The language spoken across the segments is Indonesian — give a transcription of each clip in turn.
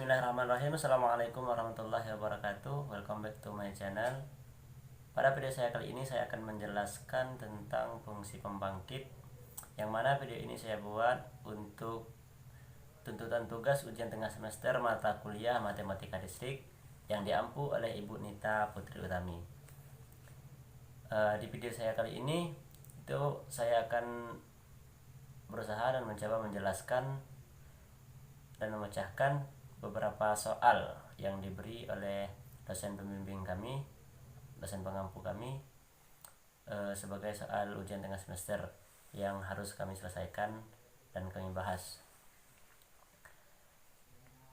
Bismillahirrahmanirrahim. Assalamualaikum warahmatullahi wabarakatuh. Welcome back to my channel. Pada video saya kali ini saya akan menjelaskan tentang fungsi pembangkit, yang mana video ini saya buat untuk tuntutan tugas ujian tengah semester mata kuliah Matematika Distrik yang diampu oleh Ibu Nita Putri Utami. Di video saya kali ini itu saya akan berusaha dan mencoba menjelaskan dan memecahkan beberapa soal yang diberi oleh dosen pembimbing kami, dosen pengampu kami, sebagai soal ujian tengah semester yang harus kami selesaikan dan kami bahas.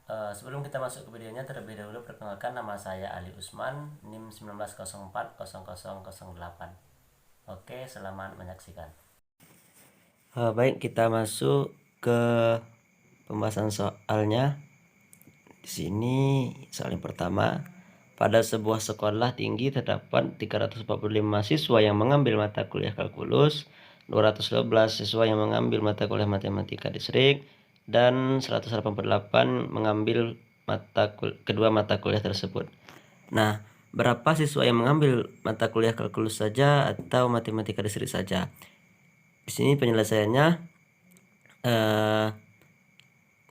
Sebelum kita masuk ke videonya, terlebih dahulu perkenalkan, nama saya Ali Usman, NIM 19040008. Oke, selamat menyaksikan. Baik, kita masuk ke pembahasan soalnya. Di sini soal yang pertama, pada sebuah sekolah tinggi terdapat 345 siswa yang mengambil mata kuliah kalkulus, 212 siswa yang mengambil mata kuliah matematika distrik, dan 188 mengambil kedua mata kuliah tersebut. Nah, berapa siswa yang mengambil mata kuliah kalkulus saja atau matematika distrik saja? Di sini penyelesaiannya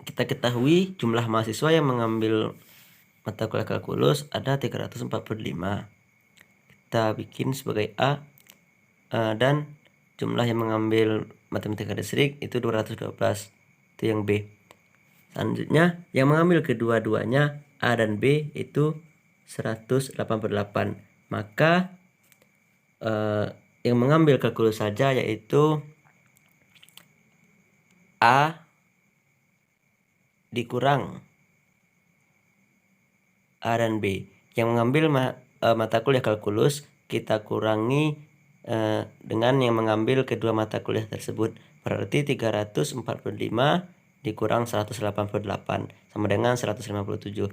kita ketahui jumlah mahasiswa yang mengambil mata kuliah kalkulus ada 345. Kita bikin sebagai A, dan jumlah yang mengambil matematika distrik itu 212. Itu yang B. Selanjutnya yang mengambil kedua-duanya A dan B itu 188. Maka yang mengambil kalkulus saja yaitu A dikurang A dan B. Yang mengambil mata kuliah kalkulus kita kurangi dengan yang mengambil kedua mata kuliah tersebut. Berarti 345 dikurang 188 sama dengan 157.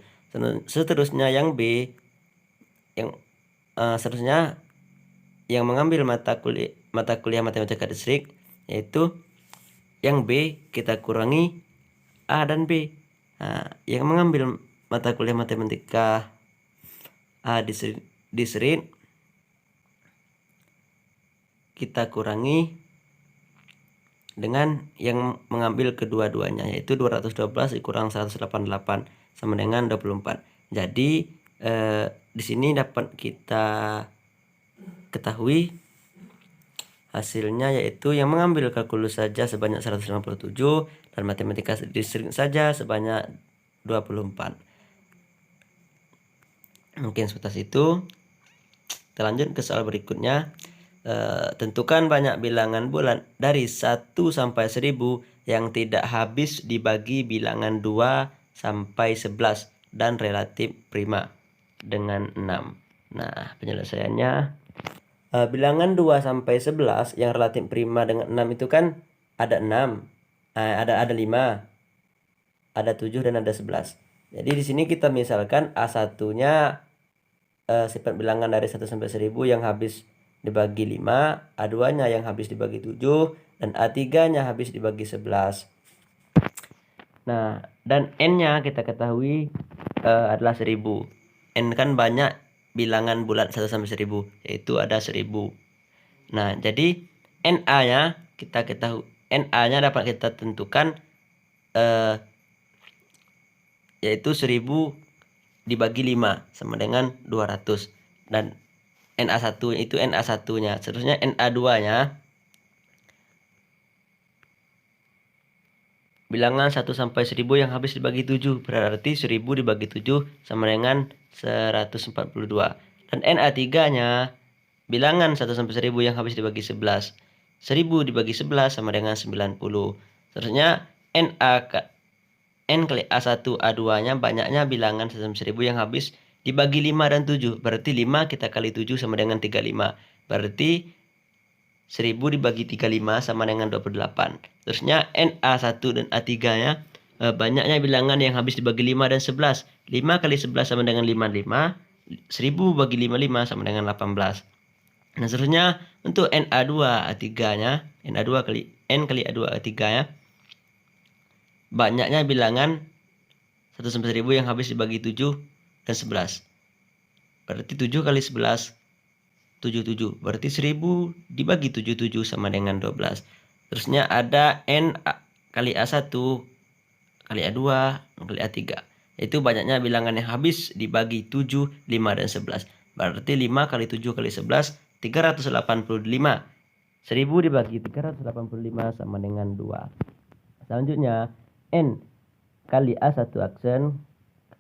Seterusnya yang B, seterusnya yang mengambil mata kuliah matematika distrik yaitu yang B kita kurangi A dan B. Nah, yang mengambil mata kuliah matematika A distrik kita kurangi dengan yang mengambil kedua-duanya yaitu 212 dikurang 188 sama dengan 24. Jadi di sini dapat kita ketahui hasilnya yaitu yang mengambil kalkulus saja sebanyak 157 dan matematika distrik saja sebanyak 24. Mungkin sebatas itu. Kita lanjut ke soal berikutnya. Tentukan banyak bilangan bulan dari 1 sampai 1000 yang tidak habis dibagi bilangan 2 sampai 11 dan relatif prima dengan 6. Nah, penyelesaiannya, bilangan 2 sampai 11 yang relatif prima dengan 6 itu kan ada 6, ada 5, ada 7 dan ada 11. Jadi di sini kita misalkan A1-nya sifat bilangan dari 1 sampai 1000 yang habis dibagi 5, A2-nya yang habis dibagi 7, dan A3-nya habis dibagi 11. Nah, dan N-nya kita ketahui adalah 1000. N kan banyak bilangan bulat 1 sampai 1000, yaitu ada 1000. Nah, jadi NA-nya kita ketahui, NA-nya dapat kita tentukan yaitu 1000 dibagi 5 sama dengan 200. Dan NA1 itu NA1-nya. Seterusnya NA2-nya bilangan 1 sampai 1000 yang habis dibagi 7. Berarti 1000 dibagi 7 sama dengan 142. Dan NA3-nya bilangan 1 sampai 1000 yang habis dibagi 11. 1000 dibagi 11 sama dengan 90. Seterusnya N kali A1 A2-nya banyaknya bilangan 1 sampai 1000 yang habis dibagi 5 dan 7. Berarti 5 kita kali 7 sama dengan 35. Berarti 1000 dibagi 35 sama dengan 28. Terusnya NA1 dan A3-nya banyaknya bilangan yang habis dibagi 5 dan 11. 5 kali 11 sama dengan 55. 1000 bagi 55 sama dengan 18. Nah, seterusnya untuk NA2 A3-nya, NA2 kali N kali A2 A3-nya banyaknya bilangan 1 sampai 1000 yang habis dibagi 7 dan 11. Berarti 7 kali 11, 77. Berarti 1000 dibagi 77 sama dengan 12. Terusnya ada N kali A1 kali A2 kali A3. Itu banyaknya bilangan yang habis dibagi 7, 5, dan 11. Berarti 5 kali 7 kali 11, 385. 1000 dibagi 385 sama dengan 2. Selanjutnya, N kali A1 aksen,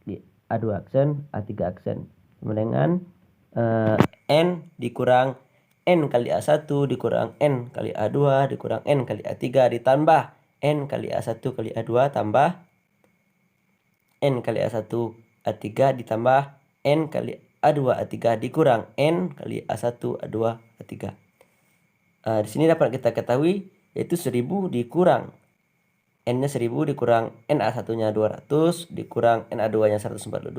kali A2 aksen, A3 aksen. Sama dengan N dikurang N kali A1 dikurang N kali A2 dikurang N kali A3 ditambah N kali A1 kali A2 tambah N kali A1 A3 ditambah N kali A2 A3 dikurang N kali A1 A2 A3. Di sini dapat kita ketahui yaitu 1000 dikurang N-nya 1000 dikurang N A1-nya 200 dikurang N A2-nya 142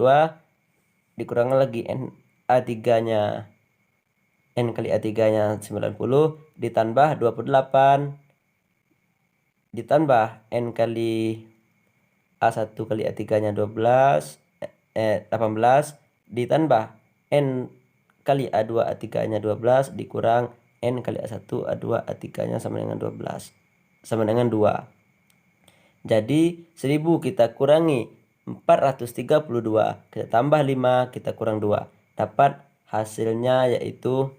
dikurang lagi N A3-nya N kali A3-nya 90 ditambah 28 ditambah N kali A1 kali A3-nya 18 ditambah N kali A2 A3-nya 12 dikurang N kali A1 A2 A3-nya sama dengan 12 sama dengan 2. Jadi 1000 kita kurangi 432, kita tambah 5, kita kurang 2. Dapat hasilnya yaitu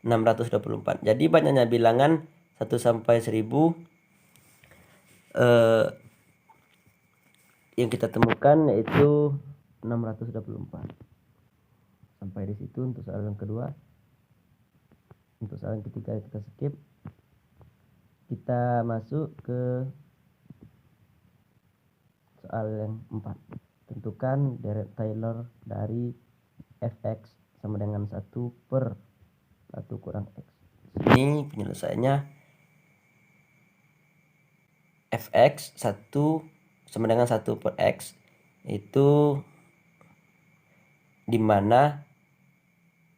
624. Jadi banyaknya bilangan 1 sampai 1000 yang kita temukan yaitu 624. Sampai di situ untuk soal yang kedua. Untuk soal yang ketiga kita skip. Kita masuk ke soal yang 4. Tentukan deret Taylor dari fx sama dengan 1 per 1 kurang x. Ini penyelesaiannya fx 1 sama dengan 1 per x itu dimana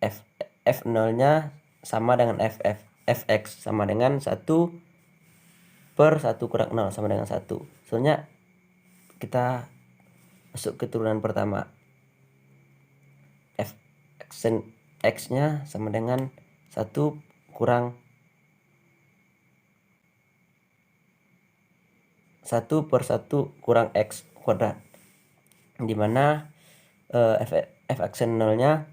f0 nya sama dengan fx sama dengan 1 per 1 kurang 0 sama dengan 1. Soalnya kita masuk ke turunan pertama. X nya sama dengan 1 kurang 1 per 1 kurang x kuadrat, dimana f(x 0 nya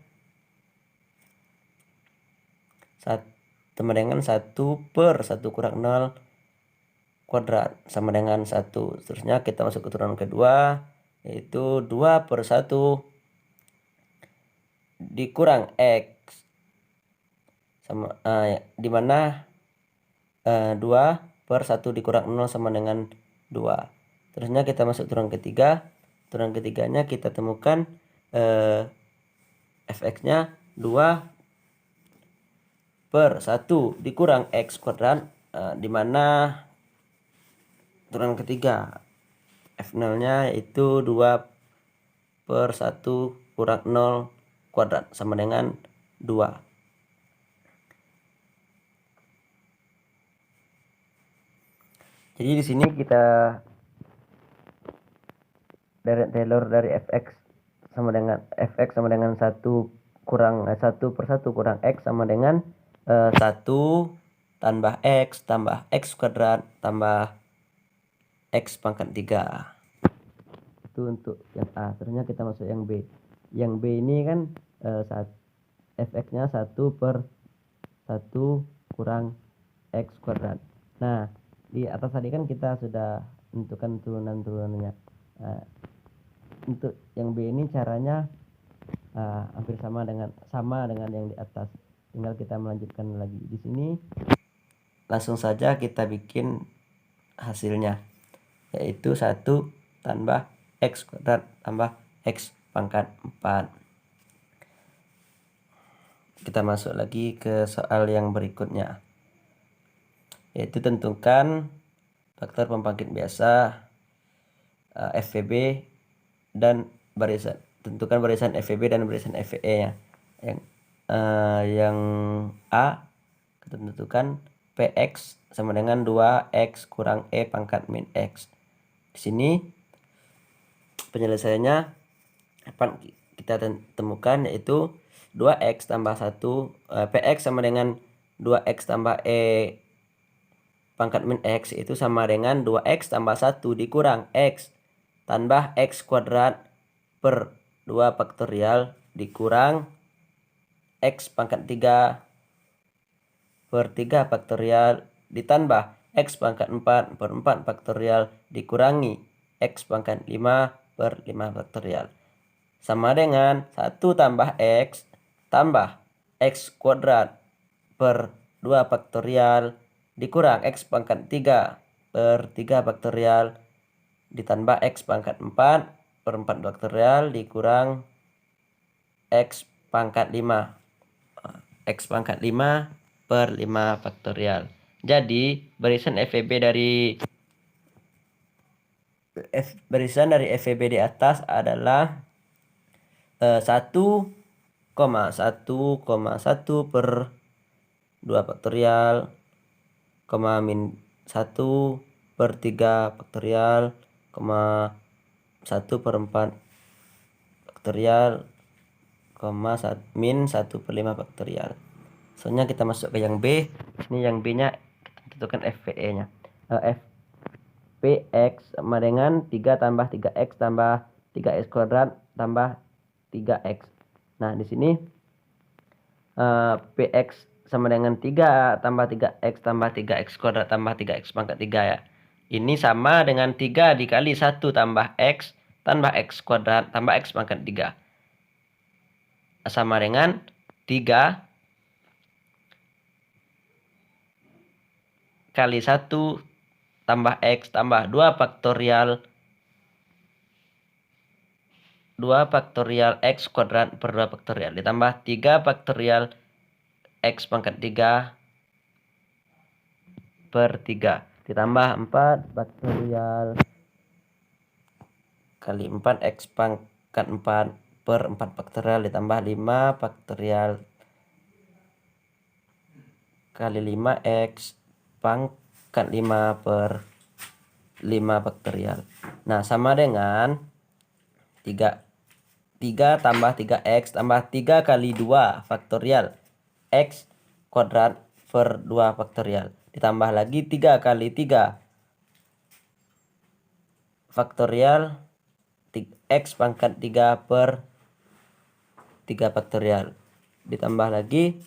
sama dengan 1 per 1 kurang 0 kuadrat sama dengan 1. Terusnya kita masuk ke turunan kedua yaitu 2 per 1 dikurang x sama dimana 2 per 1 dikurang 0 sama dengan 2. Terusnya kita masuk turunan ketiga. Turunan ketiganya kita temukan fx nya 2 per 1 dikurang x kuadrat, dimana turunan ketiga f0 nya yaitu 2 per 1 kurang 0 kuadrat sama dengan 2. Jadi di sini kita deret Taylor dari fx sama dengan 1 kurang 1 per 1 kurang x sama dengan 1 tambah x kuadrat tambah x pangkat 3. Itu untuk yang A. Terusnya kita masuk yang B. Yang B ini kan fx nya 1 per 1 kurang x kuadrat. Nah, di atas tadi kan kita sudah menentukan turunan-turunannya. Untuk yang B ini caranya hampir sama dengan yang di atas. Tinggal kita melanjutkan lagi. Di sini langsung saja kita bikin hasilnya, yaitu 1 tambah x kuadrat tambah x pangkat 4. Kita masuk lagi ke soal yang berikutnya, yaitu tentukan faktor pembangkit biasa FVB dan barisan. Tentukan barisan FVB dan barisan FVE nya. Yang A kita tentukan PX sama dengan 2x kurang E pangkat min X. Di sini penyelesaiannya apa kita temukan, yaitu 2x tambah 1 px sama dengan 2x tambah pangkat min x itu sama dengan 2x tambah 1 dikurang x tambah x kuadrat per 2 faktorial dikurang x pangkat 3 per 3 faktorial ditambah x pangkat 4 per 4 faktorial dikurangi x pangkat 5 per 5 faktorial sama dengan 1 tambah x tambah x kuadrat per 2 faktorial dikurang x pangkat 3 per 3 faktorial ditambah x pangkat 4 per 4 faktorial dikurang x pangkat 5 per 5 faktorial. Jadi barisan FEB di atas adalah 1,1,1 per 2 faktorial, min 1 per 3 faktorial, 1 per 4 faktorial, min 1 per 5 faktorial. Soalnya kita masuk ke yang B. Ini yang B nya kita tentukan FPE nya. Fpx sama dengan 3 tambah 3x tambah 3x kuadrat tambah 3x. Nah di sini px sama dengan 3 tambah 3x tambah 3x kuadrat tambah 3x pangkat 3 ya. Ini sama dengan 3 dikali 1 tambah x kuadrat tambah x pangkat 3. Sama dengan 3 kali 1 tambah x tambah 2 faktorial x kuadrat per 2 faktorial ditambah 3 faktorial x pangkat 3 per 3 ditambah 4 faktorial kali 4 x pangkat 4 per 4 faktorial ditambah 5 faktorial kali 5x pangkat 5 per 5 faktorial. Nah sama dengan 3 tambah 3x tambah 3 kali 2 faktorial x kuadrat per 2 faktorial ditambah lagi 3 kali 3 faktorial x pangkat 3 per 3 faktorial ditambah lagi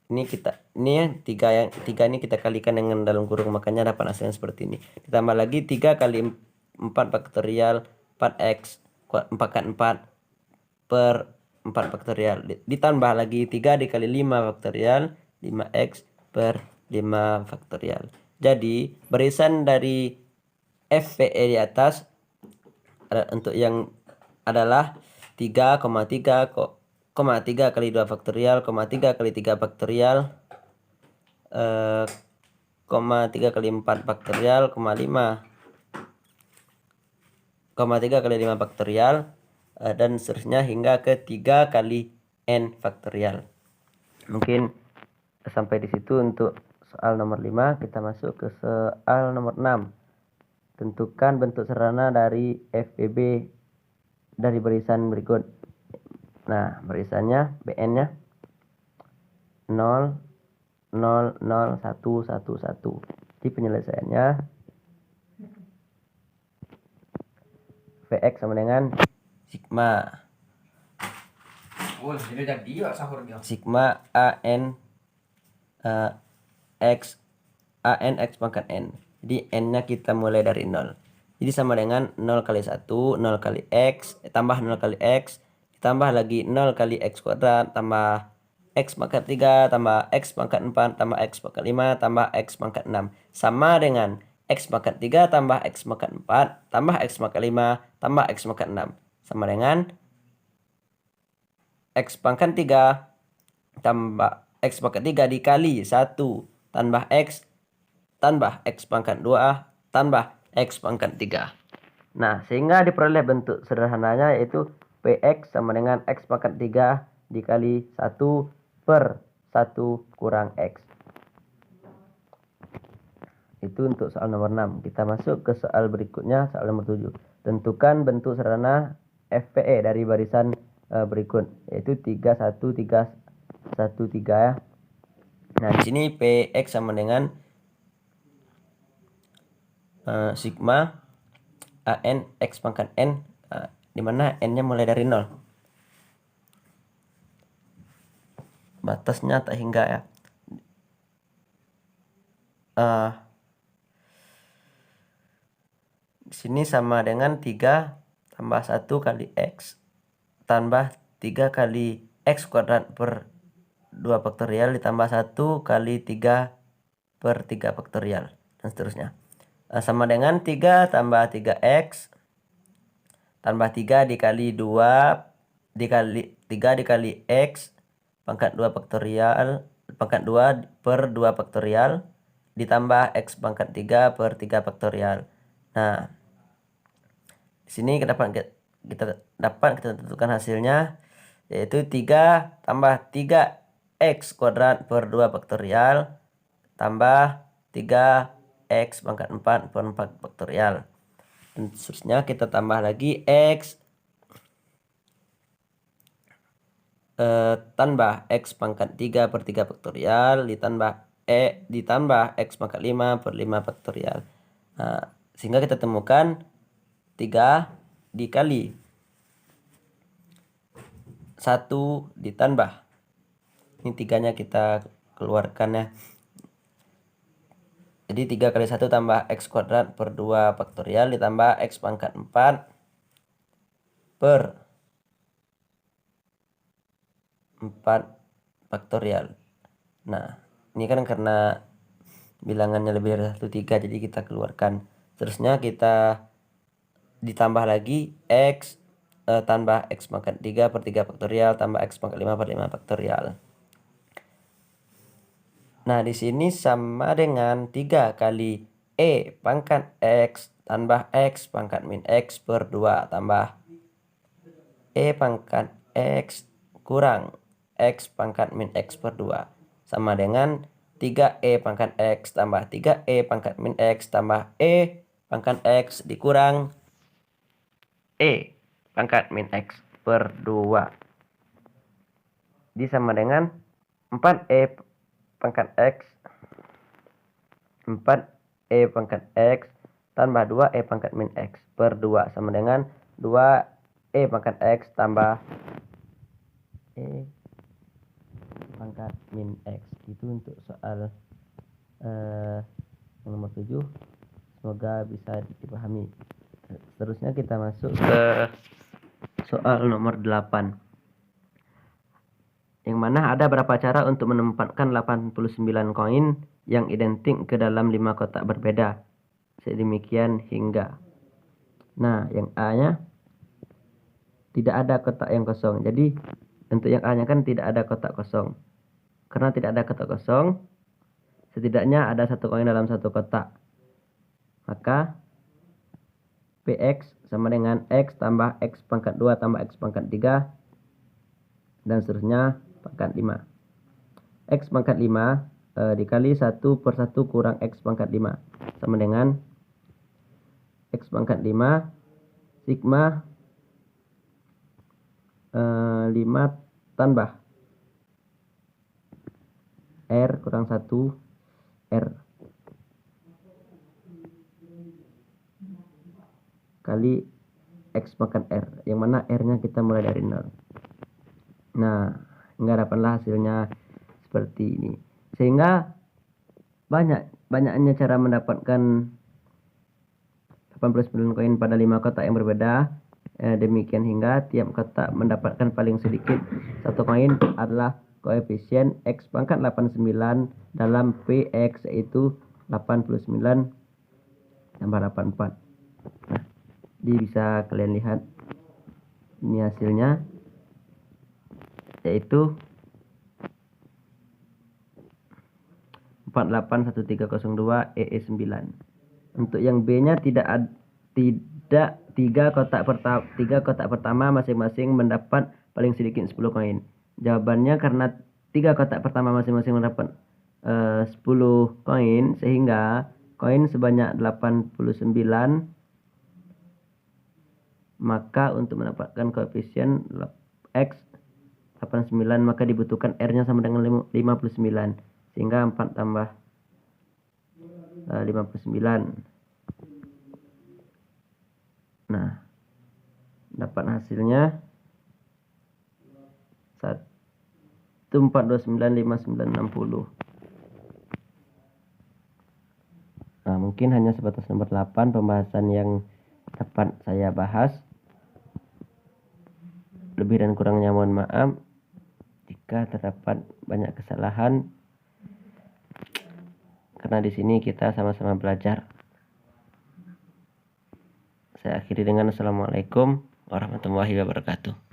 ini ya 3 ini kita kalikan dengan dalam kurung, makanya dapat hasilnya seperti ini. Ditambah lagi 3 kali 4 faktorial 4x pangkat 4 per 4 faktorial ditambah lagi 3 dikali 5 faktorial 5x per 5 faktorial. Jadi barisan dari FPE di atas untuk yang adalah 3,3 kali 2 faktorial, 3 kali 3 faktorial, 3 kali 4 faktorial, 5 3 kali 5 faktorial, dan seterusnya hingga ke 3 kali n faktorial. Mungkin sampai di situ untuk soal nomor 5. Kita masuk ke soal nomor 6. Tentukan bentuk sederhana dari FEB dari barisan berikut. Nah, barisannya BN-nya 0 0 0 1 1 1. Di penyelesaiannya Vx sama dengan sigma an x pangkat n. Jadi n-nya kita mulai dari 0. Jadi sama dengan 0 kali 1, 0 kali x, tambah 0 kali x, tambah lagi 0 kali x kuadrat, tambah x pangkat 3, tambah x pangkat 4, tambah x pangkat 5, tambah x pangkat 6. Sama dengan x pangkat 3, tambah x pangkat 4, tambah x pangkat 5, tambah x pangkat 6. Sama dengan x pangkat 3, tambah x pangkat 3 dikali 1, tambah x pangkat 2 tambah x pangkat 3. Nah, sehingga diperoleh bentuk sederhananya yaitu px sama dengan x pangkat 3 dikali 1 per 1 kurang x. Itu untuk soal nomor 6. Kita masuk ke soal berikutnya, soal nomor 7. Tentukan bentuk sederhana FPE dari barisan berikut, yaitu 3 1 3 1 3 ya. Nah, di sini PX sama dengan sigma AN X pangkat N, di mana N-nya mulai dari 0. Batasnya tak hingga ya. Di sini sama dengan 3 tambah 1 kali X tambah 3 kali X kuadrat per 2 faktorial ditambah 1 kali 3 per 3 faktorial, dan seterusnya. Sama dengan 3 tambah 3X tambah 3 dikali 2 dikali 3 dikali X pangkat 2 faktorial pangkat 2 per 2 faktorial ditambah X pangkat 3 per 3 faktorial. Nah, di sini kita dapat kita tentukan hasilnya, yaitu 3 tambah 3X kuadrat per 2 faktorial tambah 3X pangkat 4 per 4 faktorial. Dan seterusnya kita tambah lagi X tambah X pangkat 3 per 3 faktorial ditambah X pangkat 5 per 5 faktorial. Nah, sehingga kita temukan 3 dikali 1 ditambah, ini 3-nya kita keluarkan ya. Jadi 3 kali 1 tambah X kuadrat per 2 faktorial ditambah X pangkat 4 per 4 faktorial. Nah, ini kan karena bilangannya lebih dari 1/3, jadi kita keluarkan. Terusnya kita ditambah lagi X tambah X pangkat 3 per 3 faktorial tambah X pangkat 5 per 5 faktorial. Nah, di sini sama dengan 3 kali E pangkat X tambah X pangkat min X per 2 tambah E pangkat X kurang X pangkat min X per 2 sama dengan 3E pangkat X tambah 3E pangkat min X tambah E pangkat X dikurang E pangkat min X per 2. Ini sama dengan 4E pangkat X 4E pangkat X tambah 2E pangkat min X per 2 sama dengan 2E pangkat X tambah E pangkat min X. Itu untuk soal nomor 7. Semoga bisa dipahami. Seterusnya kita masuk ke soal nomor 8, yang mana ada berapa cara untuk menempatkan 89 koin yang identik ke dalam 5 kotak berbeda. Sedemikian hingga. Nah, yang A-nya tidak ada kotak yang kosong. Jadi untuk yang A-nya kan tidak ada kotak kosong. Karena tidak ada kotak kosong, setidaknya ada 1 koin dalam 1 kotak. Maka PX sama dengan X tambah X pangkat 2 tambah X pangkat 3 dan seterusnya pangkat 5. X pangkat 5 dikali 1 per 1 kurang X pangkat 5 sama dengan X pangkat 5 sigma 5 tambah R kurang 1 R kali X pangkat R, yang mana R-nya kita mulai dari 0. Nah, hingga dapatlah hasilnya seperti ini. Sehingga banyaknya cara mendapatkan 89 koin pada 5 kotak yang berbeda. Demikian hingga tiap kotak mendapatkan paling sedikit 1 koin adalah koefisien X pangkat 89 dalam PX, yaitu 89 tambah 84. Nah, jadi bisa kalian lihat ini hasilnya, yaitu 481302 EE9. Untuk yang B-nya tidak 3 kotak pertama masing-masing mendapat paling sedikit 10 koin. Jawabannya karena 3 kotak pertama masing-masing mendapat 10 koin, sehingga koin sebanyak 89 maka untuk mendapatkan koefisien X 89 maka dibutuhkan R-nya sama dengan 59, sehingga 4 tambah 59. Nah, dapat hasilnya 1,429,5960. Nah, mungkin hanya sebatas nomor 8 pembahasan yang dapat saya bahas. Lebih dan kurangnya mohon maaf jika terdapat banyak kesalahan, karena di sini kita sama-sama belajar. Saya akhiri dengan Assalamualaikum warahmatullahi wabarakatuh.